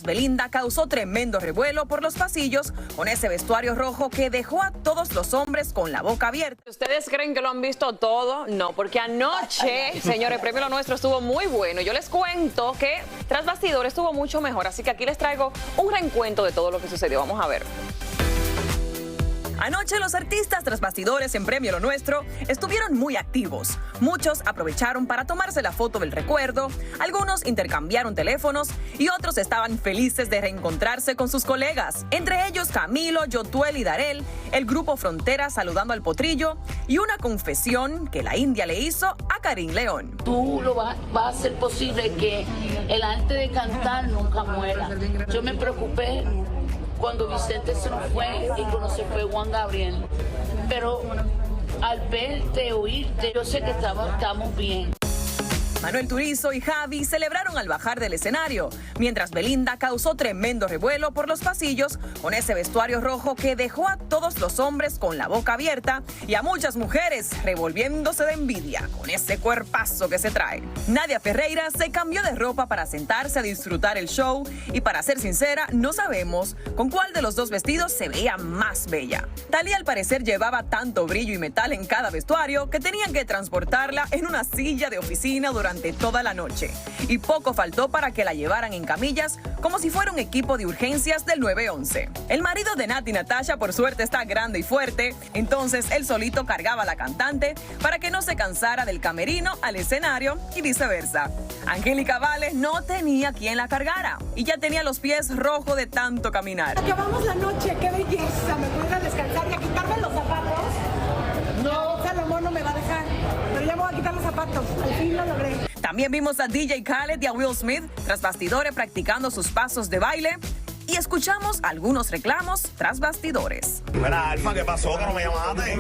Belinda causó tremendo revuelo por los pasillos con ese vestuario rojo que dejó a todos los hombres con la boca abierta. ¿Ustedes creen que lo han visto todo? No, porque anoche, señores, el premio Lo Nuestro estuvo muy bueno. Yo les cuento que tras bastidores estuvo mucho mejor, así que aquí les traigo un reencuentro de todo lo que sucedió. Vamos a ver. Anoche los artistas tras bastidores en Premio Lo Nuestro estuvieron muy activos. Muchos aprovecharon para tomarse la foto del recuerdo, algunos intercambiaron teléfonos y otros estaban felices de reencontrarse con sus colegas. Entre ellos Camilo, Yotuel y Darel, el grupo Frontera saludando al Potrillo y una confesión que la India le hizo a Karim León. Tú vas a hacer posible que el arte de cantar nunca muera. Yo me preocupé cuando Vicente se nos fue y cuando se fue Juan Gabriel. Pero al verte, oírte, yo sé que estamos bien. Manuel Turizo y Javi celebraron al bajar del escenario, mientras Belinda causó tremendo revuelo por los pasillos con ese vestuario rojo que dejó a todos los hombres con la boca abierta y a muchas mujeres revolviéndose de envidia con ese cuerpazo que se trae. Nadia Ferreira se cambió de ropa para sentarse a disfrutar el show y, para ser sincera, no sabemos con cuál de los dos vestidos se veía más bella. Thalía al parecer llevaba tanto brillo y metal en cada vestuario que tenían que transportarla en una silla de oficina durante toda la noche. Y poco faltó para que la llevaran en camillas como si fuera un equipo de urgencias del 911. El marido de Nati, Natasha, por suerte está grande y fuerte, entonces él solito cargaba a la cantante para que no se cansara del camerino al escenario y viceversa. Angélica Vales no tenía quien la cargara y ya tenía los pies rojos de tanto caminar. Acabamos la noche, qué belleza, me voy a descansar y a quitarme los zapatos. No, Salomón no me va a dejar, pero ya me voy a quitar los zapatos, al fin lo logré. También vimos a DJ Khaled y a Will Smith tras bastidores practicando sus pasos de baile y escuchamos algunos reclamos tras bastidores. Mira, Alfa, ¿qué pasó? ¿Que no me llamaste?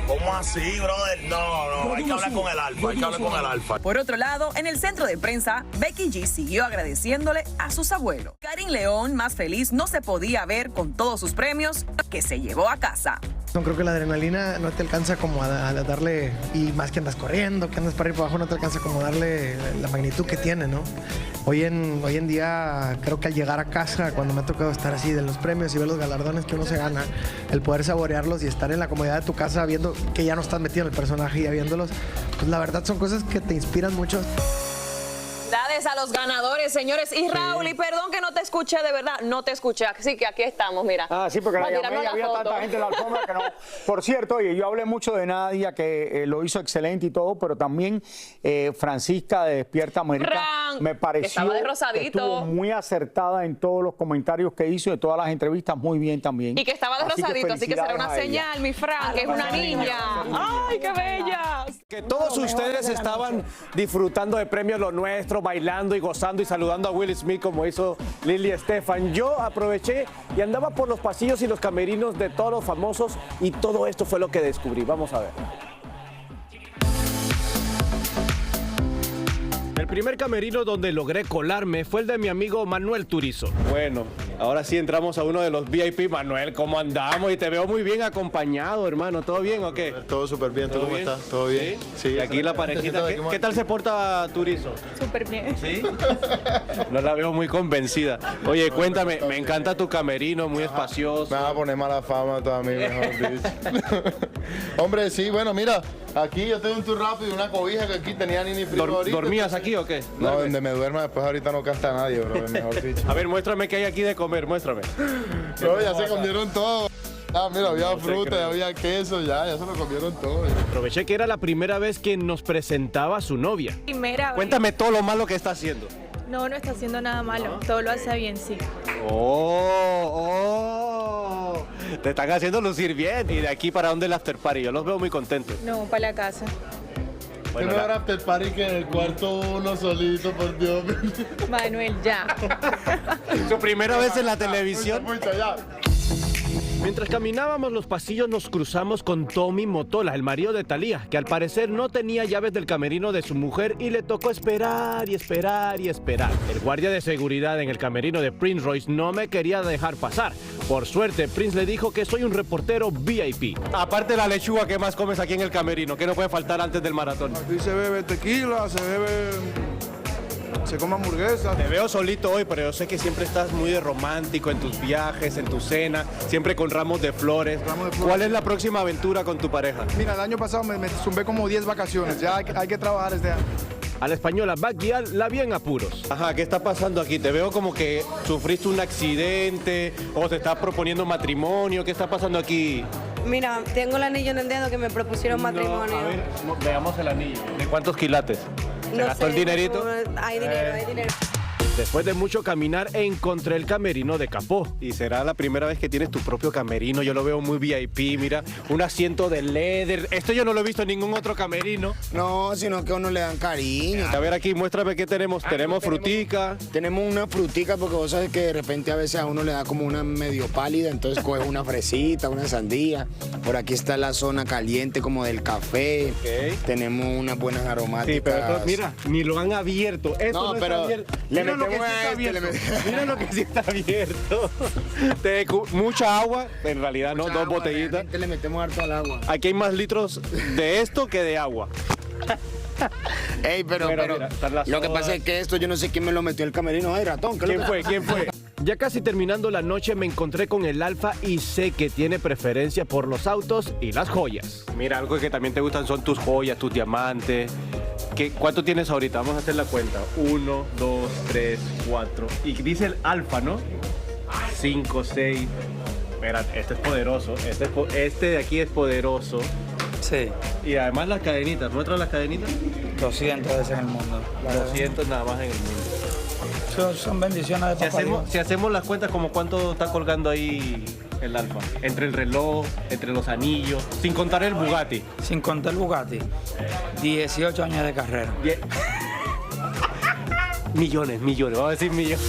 ¿Cómo así, brother? No, hay que hablar con el Alfa, Por otro lado, en el centro de prensa, Becky G siguió agradeciéndole a sus abuelos. Karim León, más feliz, no se podía ver con todos sus premios que se llevó a casa. No creo que la adrenalina no te alcanza como a darle, y más que andas corriendo, que andas para arriba y para abajo, no te alcanza como darle la magnitud que tiene, ¿no? Hoy en día creo que al llegar a casa, cuando me ha tocado estar así de los premios y ver los galardones que uno se gana, el poder saborearlos y estar en la comodidad de tu casa viendo que ya no estás metido en el personaje y ya viéndolos, pues la verdad son cosas que te inspiran mucho. Felicidades a los ganadores, señores. Y Raúl, y perdón que no te escuché, de verdad, no te escuché. Así que aquí estamos, mira. Ah, sí, porque la llamé y había foto. tanta gente en la alfombra que no. Por cierto, oye, yo hablé mucho de Nadia, que lo hizo excelente y todo, pero también Francisca de Despierta América me pareció estaba de rosadito. que estuvo muy acertada en todos los comentarios que hizo, de todas las entrevistas, muy bien también. Y que estaba de rosadito, así que será una señal, mi Fran, que es una niña. ¡Ay, qué bella! Que todos ustedes estaban disfrutando de Premios Lo Nuestro, bailando y gozando y saludando a Will Smith como hizo Lily Estefan. Yo aproveché y andaba por los pasillos y los camerinos de todos los famosos y todo esto fue lo que descubrí. Vamos a ver. El primer camerino donde logré colarme fue el de mi amigo Manuel Turizo. Bueno, ahora sí entramos a uno de los VIP. Manuel, ¿cómo andamos? Y te veo muy bien acompañado, hermano. ¿Todo bien o qué? Todo súper bien. ¿Tú cómo estás? ¿Todo bien? Sí. Y aquí la parejita. ¿Qué tal se porta Turizo? Súper bien. ¿Sí? No la veo muy convencida. Oye, cuéntame, me encanta tu camerino, muy espacioso. Me vas a poner mala fama toda mí, mejor dicho. Hombre, sí, bueno, mira, aquí yo tengo un tour rápido, una cobija que aquí tenía ni frío ahorita. ¿Dormías aquí o qué? No, donde me duerma después ahorita no canta nadie, bro, mejor dicho. A ver, muéstrame qué hay aquí de comer, muéstrame. Bro, ya se comieron todo. Ah, mira, había fruta, había queso, ya se lo comieron todo. Aproveché que era la primera vez que nos presentaba a su novia. Primera vez. Cuéntame todo lo malo que está haciendo. No está haciendo nada malo, todo lo hace bien, sí. ¡Oh! Te están haciendo lucir bien. ¿Y de aquí para dónde el after party? Yo los veo muy contentos. No, para la casa. Bueno, ¿qué mejor after party que en el cuarto uno solito, por Dios? Manuel, ya. Su primera vez en la televisión. Mucha, ya. Mientras caminábamos los pasillos nos cruzamos con Tommy Motola, el marido de Thalía, que al parecer no tenía llaves del camerino de su mujer y le tocó esperar y esperar y esperar. El guardia de seguridad en el camerino de Prince Royce no me quería dejar pasar. Por suerte, Prince le dijo que soy un reportero VIP. Aparte de la lechuga, ¿qué más comes aquí en el camerino? ¿Qué no puede faltar antes del maratón? Aquí se bebe tequila, se se come hamburguesas. Te veo solito hoy, pero yo sé que siempre estás muy de romántico en tus viajes, en tu cena, siempre con ramos de flores. ¿Cuál es la próxima aventura con tu pareja? Mira, el año pasado me zumbé como 10 vacaciones, ya hay que trabajar este año. A la española Backyal la vi en apuros. Ajá, ¿qué está pasando aquí? Te veo como que sufriste un accidente o te estás proponiendo matrimonio. ¿Qué está pasando aquí? Mira, tengo el anillo en el dedo que me propusieron matrimonio. A ver, veamos el anillo. ¿De cuántos quilates? ¿Se No gastó sé, el dinerito? Hay dinero, hay dinero. Después de mucho caminar, encontré el camerino de Capó. Y será la primera vez que tienes tu propio camerino. Yo lo veo muy VIP, mira. Un asiento de leather. Esto yo no lo he visto en ningún otro camerino. No, sino que a uno le dan cariño. A ver aquí, muéstrame qué tenemos. Tenemos frutica. Tenemos una frutica porque vos sabes que de repente a veces a uno le da como una medio pálida, entonces coges una fresita, una sandía. Por aquí está la zona caliente como del café. Okay. Tenemos unas buenas aromáticas. Sí, pero esto, mira, ni lo han abierto. Esto no pero está abierto. le Mira lo que metemos sí está a este, abierto. Mira lo que sí está abierto. Mucha agua, en realidad no, dos botellitas. Le metemos harto al agua. Aquí hay más litros de esto que de agua. Ey, pero mira, lo que pasa es que esto yo no sé quién me lo metió el camerino. Ay, ratón, ¿qué ¿Quién fue? ¿Quién fue? Ya casi terminando la noche me encontré con el Alfa y sé que tiene preferencia por los autos y las joyas. Mira, algo que también te gustan son tus joyas, tus diamantes. ¿Cuánto tienes ahorita? Vamos a hacer la cuenta. 1, 2, 3, 4. Y dice el Alfa, ¿no? 5, 6. Mira, este es poderoso. Este de aquí es poderoso. Sí. Y además las cadenitas. ¿Muestras las cadenitas? 200 veces en el mundo. 200 nada más en el mundo. Son bendiciones de papá Dios. Si hacemos las cuentas, como cuánto está colgando ahí el Alfa, entre el reloj, entre los anillos, sin contar el Bugatti. Sin contar el Bugatti, 18 años de carrera. Millones, vamos a decir millones.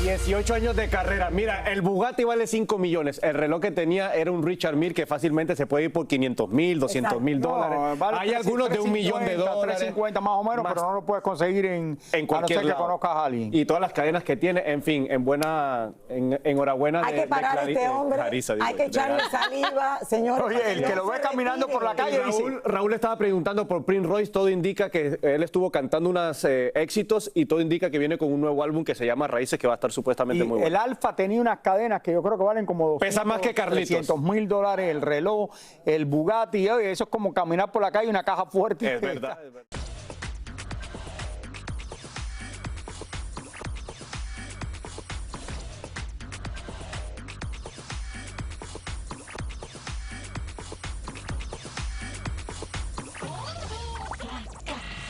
18 años de carrera. Mira, el Bugatti vale 5 millones. El reloj que tenía era un Richard Mille que fácilmente se puede ir por 500,000, 200,000 dólares. Vale hay algunos de $1 millón. 350 más o menos, pero no lo puedes conseguir en cualquier a no ser que lado. conozcas a alguien. Y todas las cadenas que tiene, en fin, enhorabuena. Hay que parar a este hombre, hay que echarle saliva, señor. Oye, el que lo ve caminando por la calle dice... Raúl estaba preguntando por Prince Royce, todo indica que él estuvo cantando unos éxitos y todo indica que viene con un nuevo álbum que se llama Raíces, que va a estar supuestamente muy bueno. El Alfa tenía unas cadenas que yo creo que valen como pesa más que Carlitos. $300,000, el reloj, el Bugatti, oye, eso es como caminar por la calle y una caja fuerte. Es verdad.